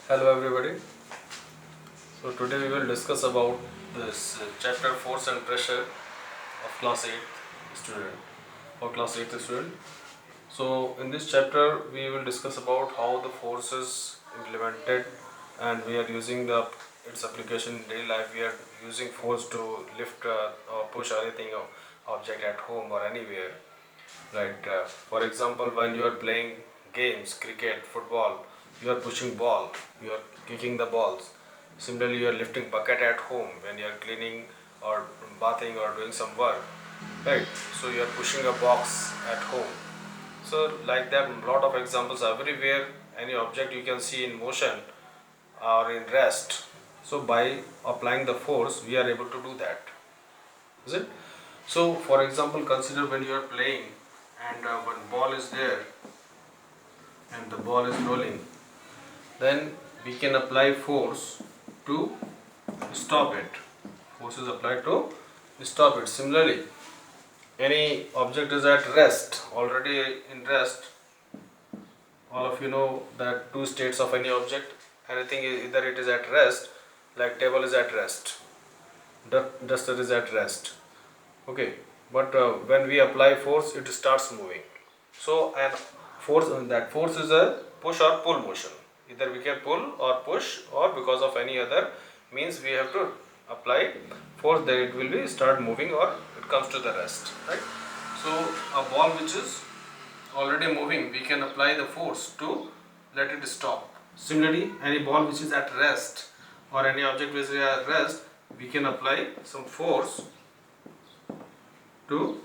Hello everybody. So today we will discuss about this chapter force and pressure of class 8 student or class 8 student. So in this chapter we will discuss about how the force is implemented and we are using the its application in daily life. We are using force to lift or push anything or object at home or anywhere. Right. For example, when you are playing games, cricket, football, you are pushing ball, you are kicking the balls. Similarly, you are lifting bucket at home when you are cleaning or bathing or doing some work. Right. So you are pushing a box at home. So like that, lot of examples everywhere. Any object you can see in motion or in rest. So by applying the force, we are able to do that. Is it? So for example, consider when you are playing and one ball is there and the ball is rolling, then we can apply force to stop it. Force is applied to stop it. Similarly, any object is at rest, already in rest. All of you know that two states of any object. Anything either it is at rest, like table is at rest, duster is at rest. Okay, but when we apply force, it starts moving. So and force that force is a push or pull motion. Either we can pull or push, or because of any other means we have to apply force, that it will be start moving or it comes to the rest. Right. So a ball which is already moving, we can apply the force to let it stop. Similarly, any ball which is at rest or any object which is at rest, we can apply some force to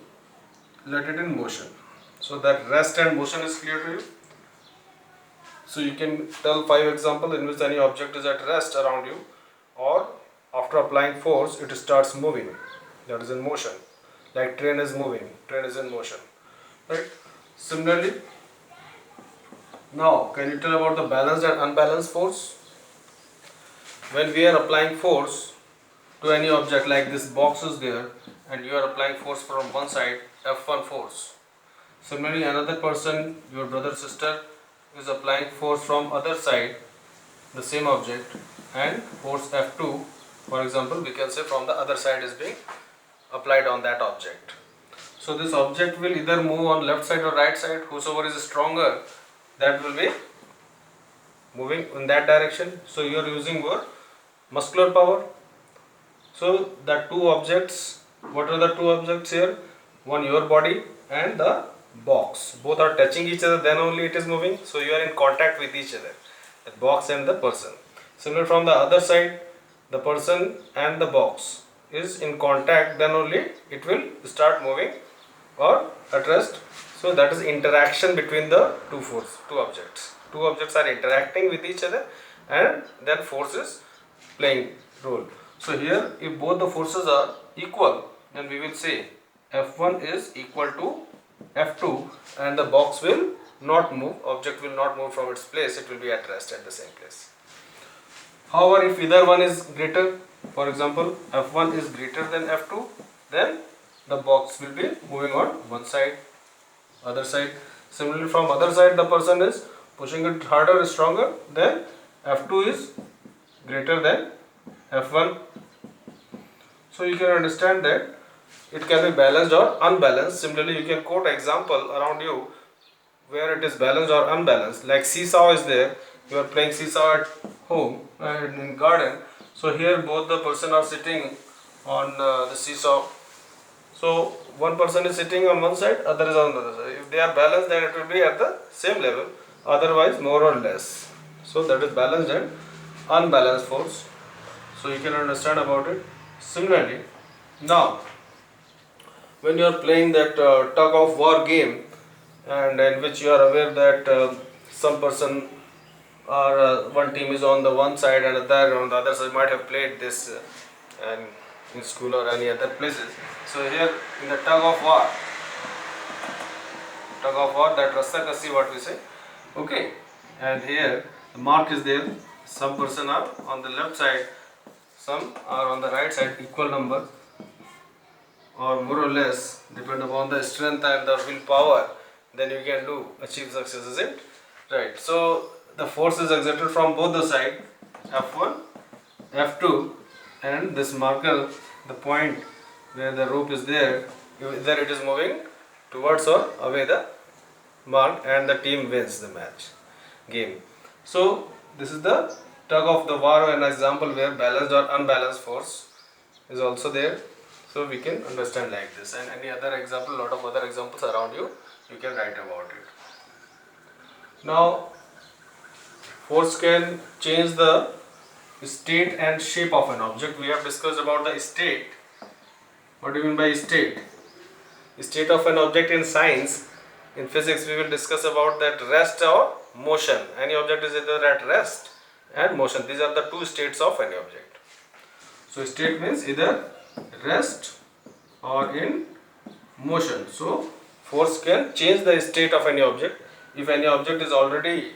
let it in motion. So that rest and motion is clear to you. So you can tell 5 examples in which any object is at rest around you, or after applying force it starts moving, that is in motion. Like train is moving, train is in motion. Right. Similarly, now can you tell about the balanced and unbalanced force? When we are applying force to any object, like this box is there and you are applying force from one side, F1 force. Similarly, another person, your brother, sister, is applying force from other side, the same object, and force F2, for example, we can say from the other side is being applied on that object. So this object will either move on left side or right side. Whosoever is stronger, that will be moving in that direction. So you are using your muscular power. So the two objects, what are the two objects here? One your body and the box. Both are touching each other, then only it is moving. So you are in contact with each other, the box and the person. Similar from the other side, the person and the box is in contact, then only it will start moving or at rest. So that is interaction between the two objects. Two objects are interacting with each other and then force is playing role. So here if both the forces are equal, then we will say F1 is equal to F2 and the box will not move, object will not move from its place, it will be at rest at the same place. However, if either one is greater, for example F1 is greater than F2, then the box will be moving on one side, other side. Similarly from other side the person is pushing it harder, stronger, then F2 is greater than F1. So you can understand that it can be balanced or unbalanced. Similarly, you can quote example around you where it is balanced or unbalanced. Like seesaw is there. You are playing seesaw at home and in garden. So here both the person are sitting on the seesaw. So one person is sitting on one side, other is on the other side. If they are balanced, then it will be at the same level. Otherwise, more or less. So that is balanced and unbalanced force. So you can understand about it. Similarly, now when you are playing that tug of war game, and in which you are aware that some person or one team is on the one side and other on the other side, might have played this and in school or any other places. So here in the tug of war, that rassakasi what we say, okay, and here the mark is there. Some person are on the left side, some are on the right side, equal number or more or less, depend upon the strength and the willpower, then you can do achieve success, isn't right? So the force is exerted from both the side, F1, F2, and this marker, the point where the rope is there, either it is moving towards or away the mark, and the team wins the game. So this is the tug of the war, an example where balanced or unbalanced force is also there. So we can understand like this, and any other example, lot of other examples around you, you can write about it. Now force can change the state and shape of an object. We have discussed about the state. What do you mean by state? State of an object in science. In physics we will discuss about that rest or motion. Any object is either at rest and motion. These are the two states of any object. So state means either rest or in motion. So force can change the state of any object. If any object is already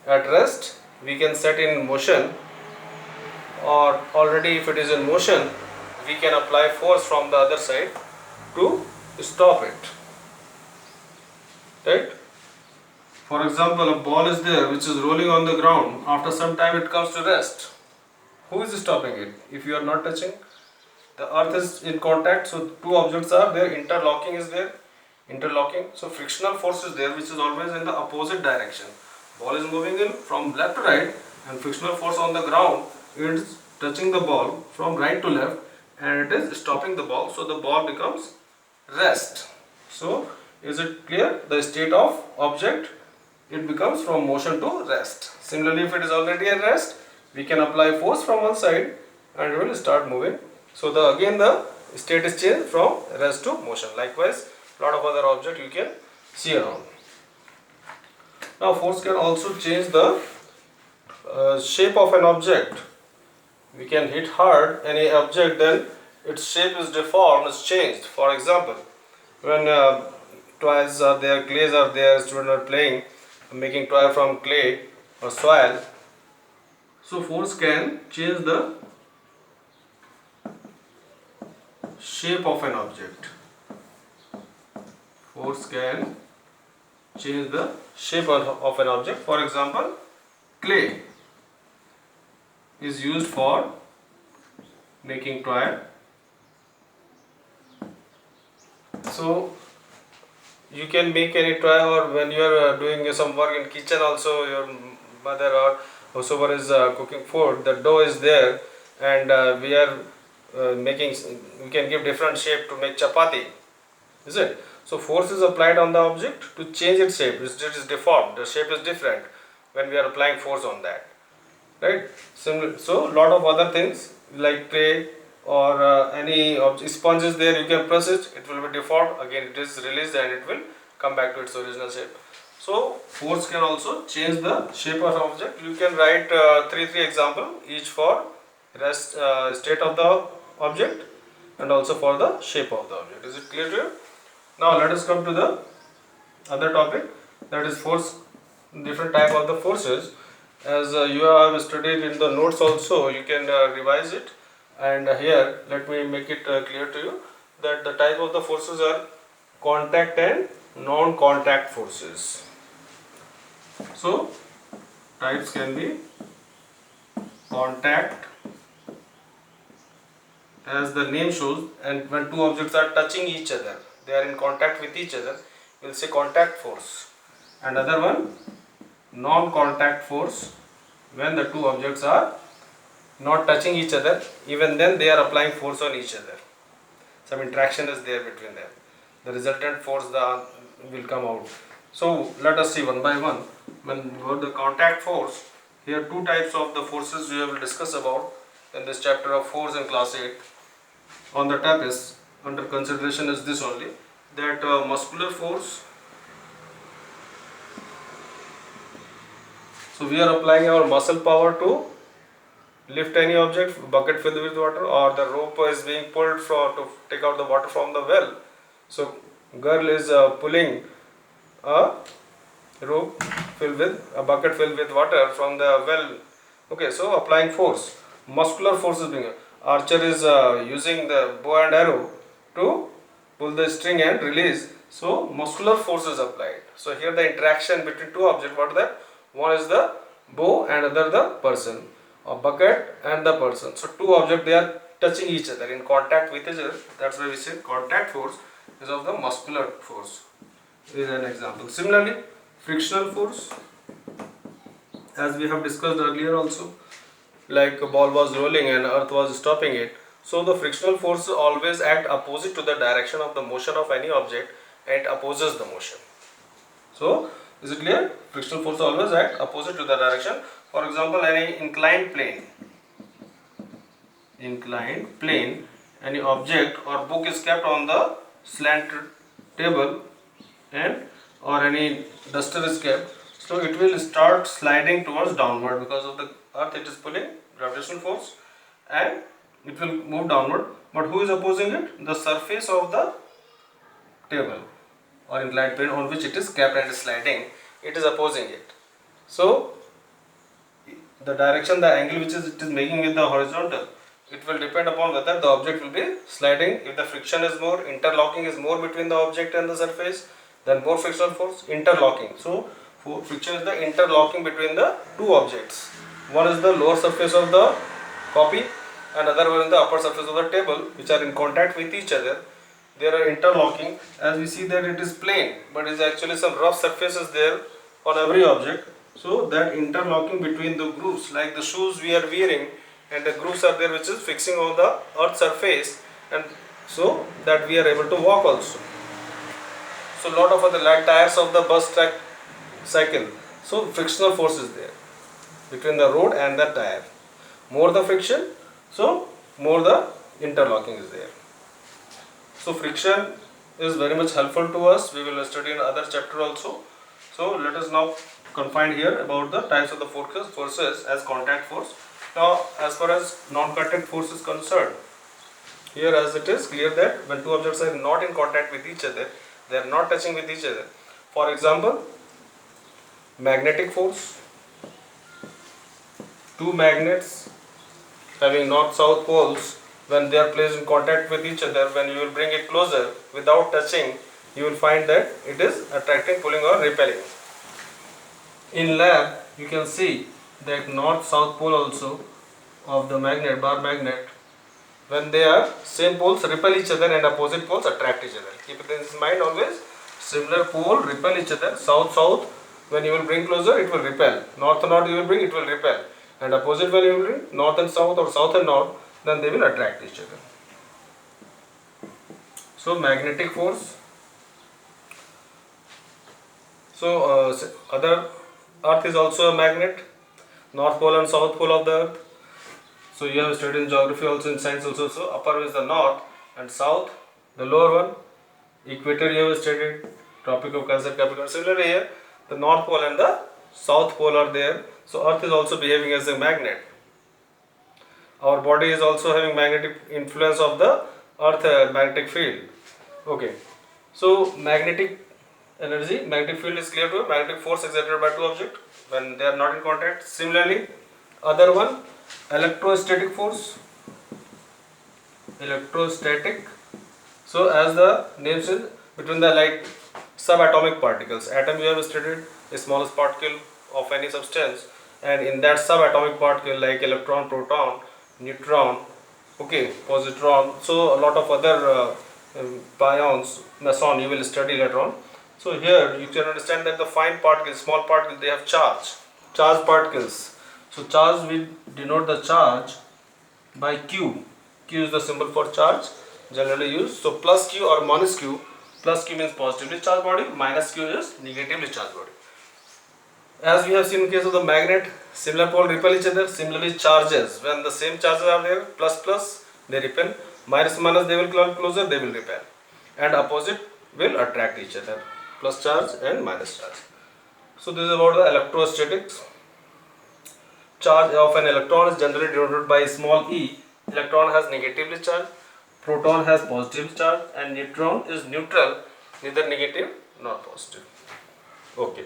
at rest, we can set in motion, or already if it is in motion, we can apply force from the other side to stop it. Right? For example, a ball is there which is rolling on the ground. After some time it comes to rest. Who is stopping it? If you are not touching, the earth is in contact, so two objects are there, interlocking is there, so frictional force is there, which is always in the opposite direction. Ball is moving in from left to right, and frictional force on the ground is touching the ball from right to left, and it is stopping the ball, so the ball becomes rest. So is it clear? The state of object, it becomes from motion to rest. Similarly, if it is already at rest, we can apply force from one side and it will start moving. So again the state is changed from rest to motion. Likewise, lot of other objects you can see around. Now force can also change the shape of an object. We can hit hard any object, then its shape is deformed, is changed. For example, when toys are there, clays are there, students are playing, making toy from clay or soil. So force can change the shape of an object. Force can change the shape of an object. For example, clay is used for making toy. So you can make any toy, or when you are doing some work in kitchen also, your mother or whosoever is cooking food, the dough is there, and we are we can give different shape to make chapati, is it? So force is applied on the object to change its shape. It is deformed, the shape is different when we are applying force on that, right? So lot of other things like clay or any sponge is there, you can press it, it will be deformed, again it is released and it will come back to its original shape. So force can also change the shape of object. You can write three example, each for rest state of the object and also for the shape of the object. Is it clear to you? Now let us come to the other topic, that is force, different type of the forces. As you have studied in the notes also, you can revise it, and here let me make it clear to you that the type of the forces are contact and non-contact forces. So types can be contact, as the name shows, and when two objects are touching each other, they are in contact with each other, we will say contact force. And other one, non-contact force, when the two objects are not touching each other, even then they are applying force on each other. Some interaction is there between them. The resultant force will come out. So let us see one by one. When the contact force, here two types of the forces we will discuss about in this chapter of force in class 8. On the top is under consideration is this only, that muscular force. So we are applying our muscle power to lift any object, bucket filled with water, or the rope is being pulled to take out the water from the well. So girl is pulling a rope filled with a bucket filled with water from the well. Okay, so applying force. Muscular force is being, archer is using the bow and arrow to pull the string and release. So muscular force is applied. So here the interaction between two objects, what is that? One is the bow and other the person, a bucket and the person. So two objects, they are touching each other, in contact with each other. That's why we say contact force is of the muscular force. Is an example. Similarly, frictional force, as we have discussed earlier also, like a ball was rolling and earth was stopping it. So the frictional force always act opposite to the direction of the motion of any object, and it opposes the motion. So is it clear? Frictional force always act opposite to the direction. For example, any inclined plane, any object or book is kept on the slanted table, and or any duster is kept, so it will start sliding towards downward because of the earth, it is pulling gravitational force, and it will move downward. But who is opposing it? The surface of the table or inclined plane on which it is kept and is sliding, it is opposing it. So the direction, the angle which it is making with the horizontal, it will depend upon whether the object will be sliding. If the friction is more, interlocking is more between the object and the surface, then more frictional force. Interlocking, so friction is the interlocking between the two objects. One is the lower surface of the copy, and other one is the upper surface of the table, which are in contact with each other. They are interlocking. As we see that it is plane, but it is actually some rough surfaces there on every object. So that interlocking between the grooves, like the shoes we are wearing, and the grooves are there which is fixing on the earth surface, and so that we are able to walk also. So lot of other, like tires of the bus track cycle, so frictional force is there between the road and the tire. More the friction, so more the interlocking is there. So friction is very much helpful to us. We will study in other chapter also. So let us now confine here about the types of the forces as contact force. Now as far as non-contact force is concerned, here as it is clear that when two objects are not in contact with each other, they are not touching with each other. For example, magnetic force. Two magnets having north-south poles, when they are placed in contact with each other, when you will bring it closer without touching, you will find that it is attracting, pulling or repelling. In lab, you can see that north-south pole also of the magnet, bar magnet, when they are same poles repel each other and opposite poles attract each other. Keep it in mind always. Similar pole repel each other. South-south, when you will bring closer, it will repel. North-north you will bring, it will repel. And opposite when you will bring, north and south or south and north, then they will attract each other. So magnetic force. So other earth is also a magnet, north pole and south pole of the earth. So you have studied in geography also, in science also. So upper is the north and south, the lower one. Equator you have studied, Tropic of Cancer, Capricorn. Similarly here, the north pole and the south pole are there. So earth is also behaving as a magnet. Our body is also having magnetic influence of the earth magnetic field. Okay. So magnetic energy, magnetic field is clear to you. Magnetic force exerted by two objects when they are not in contact. Similarly, other one, electrostatic force. Electrostatic. So as the name says, between the like subatomic particles. Atom you have studied, the smallest particle of any substance, and in that subatomic particle like electron, proton, neutron, okay, positron, so a lot of other pions, meson you will study later on. So here you can understand that the fine particles, small particles, they have charge particles. So charge will denote the charge by Q. Q is the symbol for charge generally used. So plus Q or minus Q. Plus Q means positively charged body, minus Q is negatively charged body. As we have seen in case of the magnet, similar pole repel each other. Similarly charges, when the same charges are there, plus plus they repel, minus minus they will come closer, they will repel, and opposite will attract each other, plus charge and minus charge. So this is about the electrostatics. Charge of an electron is generally denoted by small e. Electron has negatively charged, proton has positive charge, and neutron is neutral, neither negative nor positive. Okay.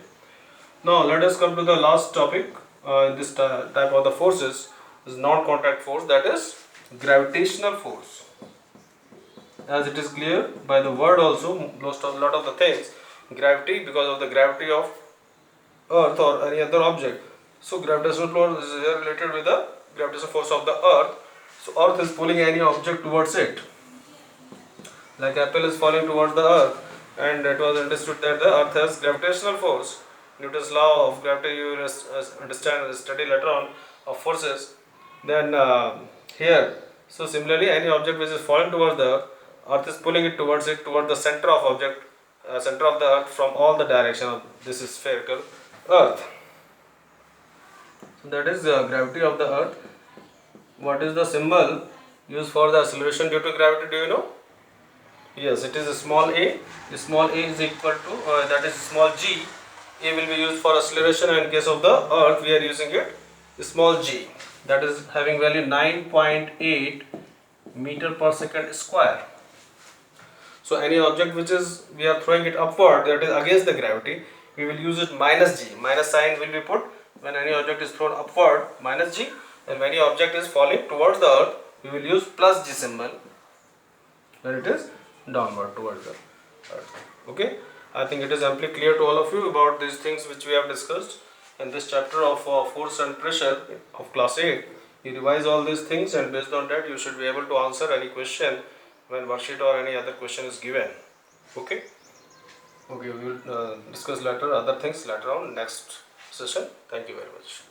Now let us come to the last topic in this type of the forces, is non-contact force, that is gravitational force. As it is clear by the word also, most of the things, gravity, because of the gravity of earth or any other object, So gravitational force is related with the gravitational force of the earth. So earth is pulling any object towards it. Like apple is falling towards the earth, and it was understood that the earth has gravitational force. Newton's law of gravity you understand, study later on, of forces. Then here, so similarly any object which is falling towards the earth is pulling it, towards the center of object, center of the earth from all the direction of this is spherical earth. So that is the gravity of the earth. What is the symbol used for the acceleration due to gravity, do you know? Yes, it is a small a. The small a is equal to that is small g. A will be used for acceleration, and in case of the earth we are using it small g. That is having value 9.8 meter per second square. So any object which is we are throwing it upward, that is against the gravity, we will use it minus g. Minus sign will be put when any object is thrown upward, minus g, and when any object is falling towards the earth, we will use plus g symbol when it is downward towards the earth. Okay, I think it is amply clear to all of you about these things which we have discussed in this chapter of force and pressure of class 8. You revise all these things, and based on that you should be able to answer any question when worksheet or any other question is given. Okay, we will discuss later other things later on next session. Thank you very much.